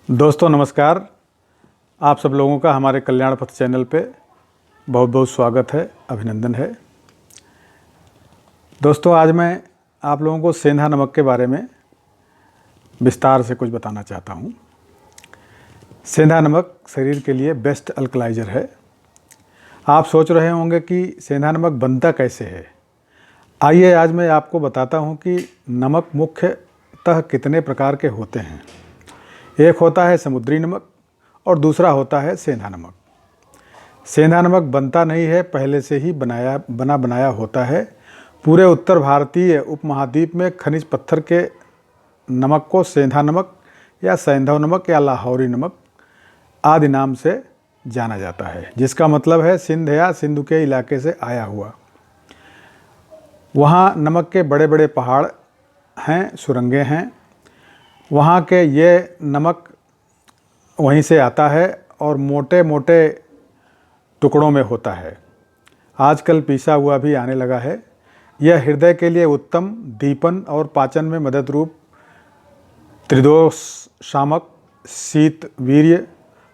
दोस्तों नमस्कार। आप सब लोगों का हमारे कल्याण पथ चैनल पे बहुत बहुत स्वागत है, अभिनंदन है। दोस्तों आज मैं आप लोगों को सेंधा नमक के बारे में विस्तार से कुछ बताना चाहता हूँ। सेंधा नमक शरीर के लिए बेस्ट अल्कलाइज़र है। आप सोच रहे होंगे कि सेंधा नमक बनता कैसे है। आइए आज मैं आपको बताता हूँ कि नमक मुख्यतः कितने प्रकार के होते हैं। एक होता है समुद्री नमक और दूसरा होता है सेंधा नमक। सेंधा नमक बनता नहीं है, पहले से ही बना बनाया होता है। पूरे उत्तर भारतीय उपमहाद्वीप में खनिज पत्थर के नमक को सेंधा नमक या सैंधव नमक या लाहौरी नमक आदि नाम से जाना जाता है, जिसका मतलब है सिंध या सिंधु के इलाके से आया हुआ। वहाँ नमक के बड़े बड़े पहाड़ हैं, सुरंगें हैं। वहाँ के ये नमक वहीं से आता है और मोटे मोटे टुकड़ों में होता है। आजकल पिसा हुआ भी आने लगा है। यह हृदय के लिए उत्तम, दीपन और पाचन में मदद रूप, त्रिदोष शामक, शीत वीर्य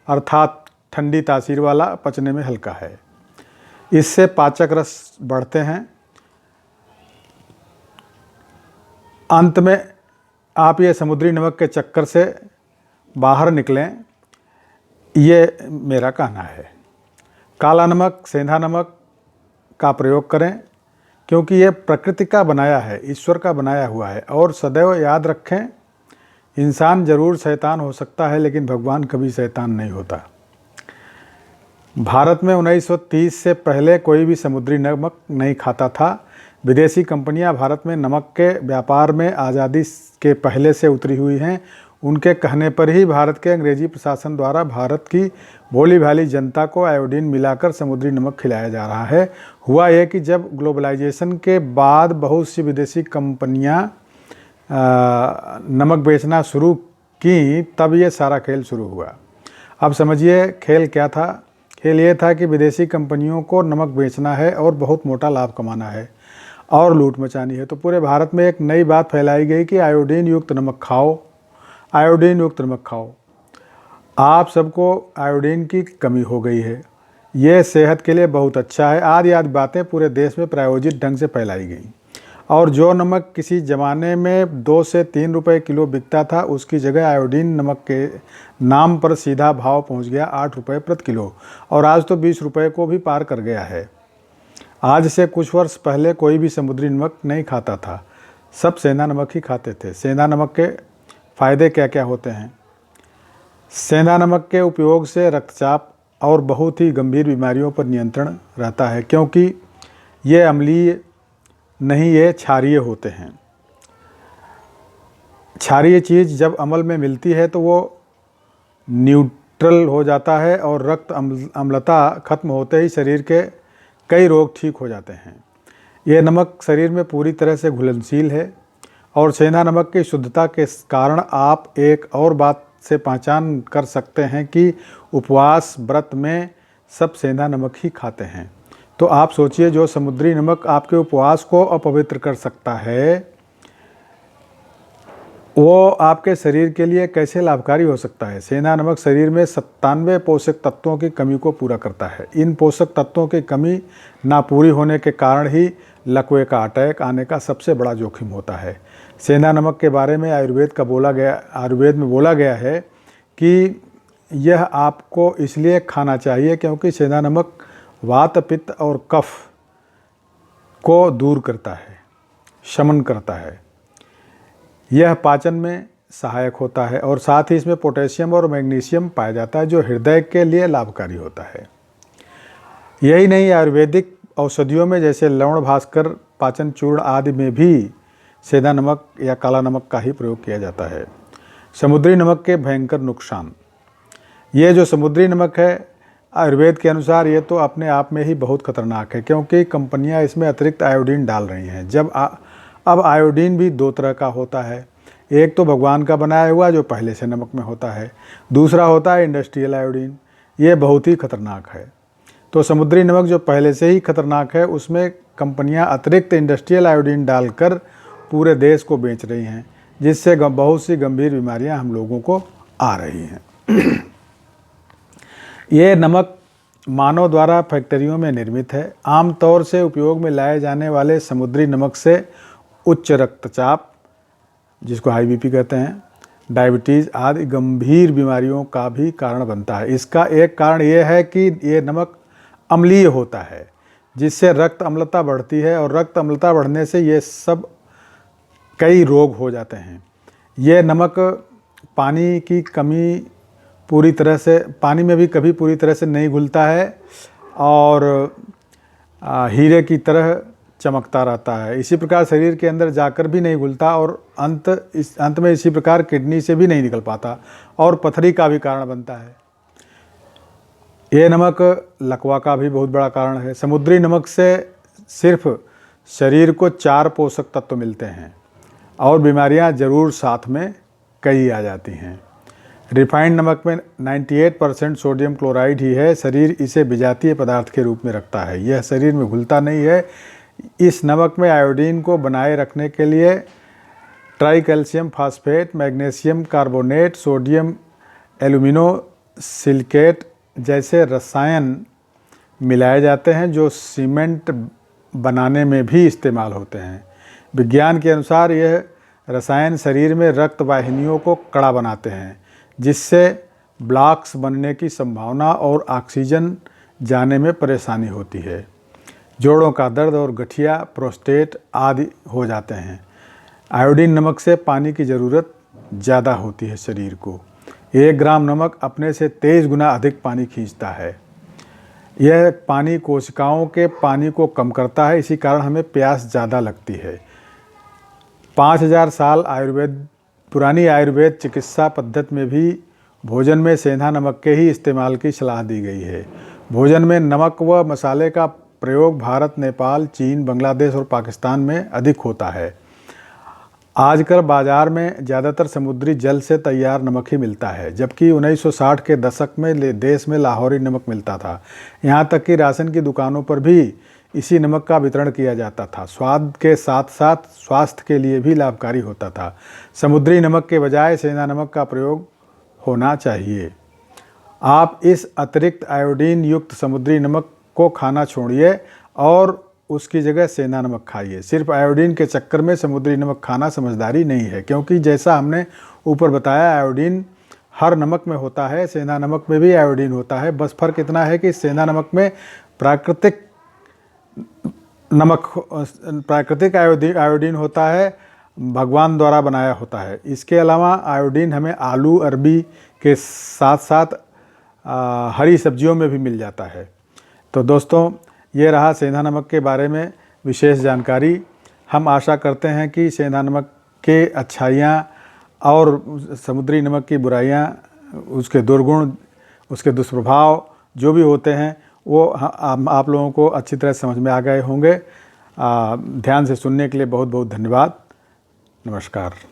अर्थात ठंडी तासीर वाला, पचने में हल्का है। इससे पाचक रस बढ़ते हैं। अंत में आप ये समुद्री नमक के चक्कर से बाहर निकलें, ये मेरा कहना है। काला नमक, सेंधा नमक का प्रयोग करें, क्योंकि ये प्रकृति का बनाया है, ईश्वर का बनाया हुआ है। और सदैव याद रखें, इंसान जरूर शैतान हो सकता है, लेकिन भगवान कभी शैतान नहीं होता। भारत में 1930 से पहले कोई भी समुद्री नमक नहीं खाता था। विदेशी कंपनियां भारत में नमक के व्यापार में आज़ादी के पहले से उतरी हुई हैं। उनके कहने पर ही भारत के अंग्रेजी प्रशासन द्वारा भारत की भोली भाली जनता को आयोडीन मिलाकर समुद्री नमक खिलाया जा रहा है। हुआ यह कि जब ग्लोबलाइजेशन के बाद बहुत सी विदेशी कंपनियां नमक बेचना शुरू की, तब ये सारा खेल शुरू हुआ। अब समझिए खेल क्या था। खेल ये था कि विदेशी कंपनियों को नमक बेचना है और बहुत मोटा लाभ कमाना है और लूट मचानी है। तो पूरे भारत में एक नई बात फैलाई गई कि आयोडीन युक्त नमक खाओ, आयोडीन युक्त नमक खाओ। आप सबको आयोडीन की कमी हो गई है, ये सेहत के लिए बहुत अच्छा है, आदि आदि बातें पूरे देश में प्रायोजित ढंग से फैलाई गई। और जो नमक किसी ज़माने में 2 से 3 रुपए किलो बिकता था, उसकी जगह आयोडीन नमक के नाम पर सीधा भाव पहुंच गया 8 रुपये प्रति किलो, और आज तो 20 रुपये को भी पार कर गया है। आज से कुछ वर्ष पहले कोई भी समुद्री नमक नहीं खाता था, सब सेंधा नमक ही खाते थे। सेंधा नमक के फ़ायदे क्या क्या होते हैं। सेंधा नमक के उपयोग से रक्तचाप और बहुत ही गंभीर बीमारियों पर नियंत्रण रहता है, क्योंकि ये अम्लीय नहीं, ये क्षारीय होते हैं। क्षारीय चीज़ जब अमल में मिलती है तो वो न्यूट्रल हो जाता है और रक्त अम्लता खत्म होते ही शरीर के कई रोग ठीक हो जाते हैं। ये नमक शरीर में पूरी तरह से घुलनशील है। और सेंधा नमक की शुद्धता के कारण आप एक और बात से पहचान कर सकते हैं कि उपवास व्रत में सब सेंधा नमक ही खाते हैं। तो आप सोचिए, जो समुद्री नमक आपके उपवास को अपवित्र कर सकता है, वो आपके शरीर के लिए कैसे लाभकारी हो सकता है। सेंधा नमक शरीर में 97 पोषक तत्वों की कमी को पूरा करता है। इन पोषक तत्वों की कमी ना पूरी होने के कारण ही लकवे का अटैक आने का सबसे बड़ा जोखिम होता है। सेंधा नमक के बारे में आयुर्वेद में बोला गया है कि यह आपको इसलिए खाना चाहिए क्योंकि सेंधा नमक वात, पित्त और कफ को दूर करता है, शमन करता है। यह पाचन में सहायक होता है और साथ ही इसमें पोटेशियम और मैग्नीशियम पाया जाता है, जो हृदय के लिए लाभकारी होता है। यही नहीं, आयुर्वेदिक औषधियों में जैसे लवण भास्कर, पाचन चूर्ण आदि में भी सेंधा नमक या काला नमक का ही प्रयोग किया जाता है। समुद्री नमक के भयंकर नुकसान। ये जो समुद्री नमक है, आयुर्वेद के अनुसार ये तो अपने आप में ही बहुत खतरनाक है, क्योंकि कंपनियां इसमें अतिरिक्त आयोडीन डाल रही हैं। अब आयोडीन भी 2 तरह का होता है। एक तो भगवान का बनाया हुआ, जो पहले से नमक में होता है। दूसरा होता है इंडस्ट्रियल आयोडीन। ये बहुत ही खतरनाक है। तो समुद्री नमक जो पहले से ही खतरनाक है, उसमें कंपनियां अतिरिक्त इंडस्ट्रियल आयोडीन डालकर पूरे देश को बेच रही हैं, जिससे बहुत सी गंभीर बीमारियां हम लोगों को आ रही हैं। ये नमक मानव द्वारा फैक्ट्रियों में निर्मित है। आमतौर से उपयोग में लाए जाने वाले समुद्री नमक से उच्च रक्तचाप, जिसको हाई बीपी कहते हैं, डायबिटीज़ आदि गंभीर बीमारियों का भी कारण बनता है। इसका एक कारण यह है कि ये नमक अम्लीय होता है, जिससे रक्त अम्लता बढ़ती है और रक्त अम्लता बढ़ने से ये सब कई रोग हो जाते हैं। ये नमक पानी की कमी पूरी तरह से, पानी में भी कभी पूरी तरह से नहीं घुलता है और हीरे की तरह चमकता रहता है। इसी प्रकार शरीर के अंदर जाकर भी नहीं घुलता और अंत में इसी प्रकार किडनी से भी नहीं निकल पाता और पथरी का भी कारण बनता है। ये नमक लकवा का भी बहुत बड़ा कारण है। समुद्री नमक से सिर्फ शरीर को 4 पोषक तत्व मिलते हैं और बीमारियां जरूर साथ में कई आ जाती हैं। रिफाइंड नमक में 98% सोडियम क्लोराइड ही है। शरीर इसे विजातीय पदार्थ के रूप में रखता है, यह शरीर में घुलता नहीं है। इस नमक में आयोडीन को बनाए रखने के लिए try calcium phosphate, magnesium carbonate, sodium alumino silicate जैसे रसायन मिलाए जाते हैं, जो सीमेंट बनाने में भी इस्तेमाल होते हैं। विज्ञान के अनुसार यह रसायन शरीर में रक्त वाहिनियों को कड़ा बनाते हैं, जिससे ब्लॉक्स बनने की संभावना और ऑक्सीजन जाने में परेशानी होती है। जोड़ों का दर्द और गठिया, प्रोस्टेट आदि हो जाते हैं। आयोडीन नमक से पानी की ज़रूरत ज़्यादा होती है शरीर को। 1 ग्राम नमक अपने से 23 गुना अधिक पानी खींचता है। यह पानी कोशिकाओं के पानी को कम करता है, इसी कारण हमें प्यास ज़्यादा लगती है। 5000 साल पुरानी आयुर्वेद चिकित्सा पद्धति में भी भोजन में सेंधा नमक के ही इस्तेमाल की सलाह दी गई है। भोजन में नमक व मसाले का प्रयोग भारत, नेपाल, चीन, बांग्लादेश और पाकिस्तान में अधिक होता है। आजकल बाज़ार में ज़्यादातर समुद्री जल से तैयार नमक ही मिलता है, जबकि 1960 के दशक में देश में लाहौरी नमक मिलता था। यहाँ तक कि राशन की दुकानों पर भी इसी नमक का वितरण किया जाता था। स्वाद के साथ साथ स्वास्थ्य के लिए भी लाभकारी होता था। समुद्री नमक के बजाय सेंधा नमक का प्रयोग होना चाहिए। आप इस अतिरिक्त आयोडीन युक्त समुद्री नमक को खाना छोड़िए और उसकी जगह सेंधा नमक खाइए। सिर्फ आयोडीन के चक्कर में समुद्री नमक खाना समझदारी नहीं है, क्योंकि जैसा हमने ऊपर बताया आयोडीन हर नमक में होता है, सेंधा नमक में भी आयोडीन होता है। बस फ़र्क इतना है कि सेंधा नमक में प्राकृतिक आयोडीन होता है, भगवान द्वारा बनाया होता है। इसके अलावा आयोडीन हमें आलू, अरबी के साथ साथ हरी सब्जियों में भी मिल जाता है। तो दोस्तों, ये रहा सेंधा नमक के बारे में विशेष जानकारी। हम आशा करते हैं कि सेंधा नमक के अच्छाइयाँ और समुद्री नमक की बुराइयाँ, उसके दुर्गुण, उसके दुष्प्रभाव जो भी होते हैं, वो आप लोगों को अच्छी तरह समझ में आ गए होंगे। ध्यान से सुनने के लिए बहुत बहुत धन्यवाद। नमस्कार।